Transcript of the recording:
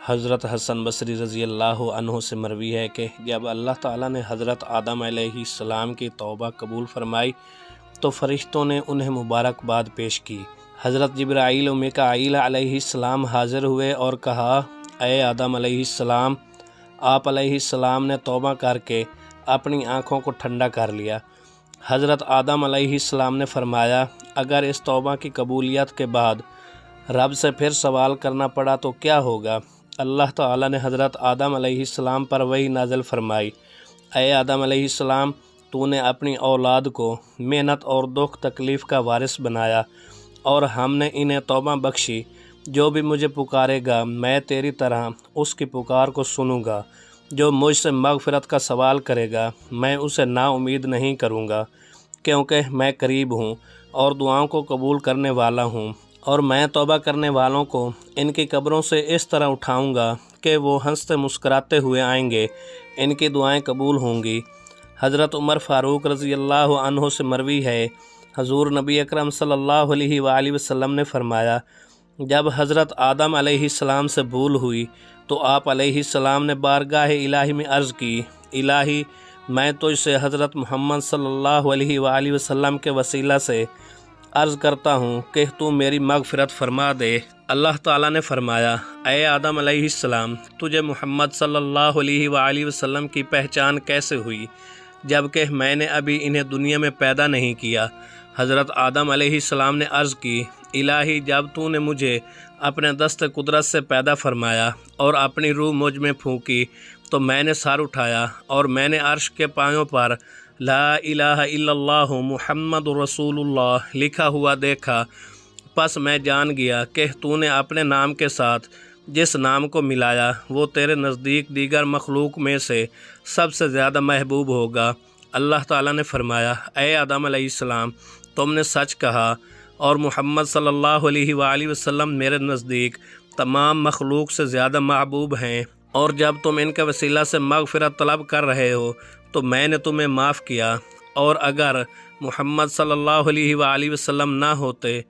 حضرت حسن بصری رضی اللہ عنہ سے مروی ہے کہ جب اللہ تعالیٰ نے حضرت آدم علیہ السلام کی توبہ قبول فرمائی تو فرشتوں نے انہیں مبارکباد پیش کی۔ حضرت جبرائیل و میکائیل علیہ السلام حاضر ہوئے اور کہا، اے آدم علیہ السلام، آپ علیہ السلام نے توبہ کر کے اپنی آنکھوں کو ٹھنڈا کر لیا۔ حضرت آدم علیہ السلام نے فرمایا، اگر اس توبہ کی قبولیت کے بعد رب سے پھر سوال کرنا پڑا تو کیا ہوگا؟ اللہ تعالیٰ نے حضرت آدم علیہ السلام پر وحی نازل فرمائی، اے آدم علیہ السلام، تو نے اپنی اولاد کو محنت اور دکھ تکلیف کا وارث بنایا اور ہم نے انہیں توبہ بخشی۔ جو بھی مجھے پکارے گا میں تیری طرح اس کی پکار کو سنوں گا۔ جو مجھ سے مغفرت کا سوال کرے گا میں اسے نا امید نہیں کروں گا، کیونکہ میں قریب ہوں اور دعاؤں کو قبول کرنے والا ہوں، اور میں توبہ کرنے والوں کو ان کی قبروں سے اس طرح اٹھاؤں گا کہ وہ ہنستے مسکراتے ہوئے آئیں گے، ان کی دعائیں قبول ہوں گی۔ حضرت عمر فاروق رضی اللہ عنہ سے مروی ہے، حضور نبی اکرم صلی اللہ علیہ وآلہ وسلم نے فرمایا، جب حضرت آدم علیہ السلام سے بھول ہوئی تو آپ علیہ السلام نے بارگاہ الہی میں عرض کی، الہی میں تجھ سے حضرت محمد صلی اللہ علیہ وآلہ وسلم کے وسیلہ سے عرض کرتا ہوں کہ تو میری مغفرت فرما دے۔ اللہ تعالیٰ نے فرمایا، اے آدم علیہ السلام، تجھے محمد صلی اللہ علیہ وآلہ وسلم کی پہچان کیسے ہوئی جبکہ میں نے ابھی انہیں دنیا میں پیدا نہیں کیا؟ حضرت آدم علیہ السلام نے عرض کی، الہی جب تو نے مجھے اپنے دست قدرت سے پیدا فرمایا اور اپنی روح مجھ میں پھونکی تو میں نے سر اٹھایا اور میں نے عرش کے پایوں پر لا الہ الا اللہ محمد رسول اللہ لکھا ہوا دیکھا، پس میں جان گیا کہ تو نے اپنے نام کے ساتھ جس نام کو ملایا وہ تیرے نزدیک دیگر مخلوق میں سے سب سے زیادہ محبوب ہوگا۔ اللہ تعالیٰ نے فرمایا، اے آدم علیہ السلام، تم نے سچ کہا اور محمد صلی اللہ علیہ وآلہ وسلم میرے نزدیک تمام مخلوق سے زیادہ محبوب ہیں، اور جب تم ان کے وسیلہ سے مغفرت طلب کر رہے ہو تو میں نے تمہیں معاف کیا، اور اگر محمد صلی اللہ علیہ وآلہ وسلم نہ ہوتے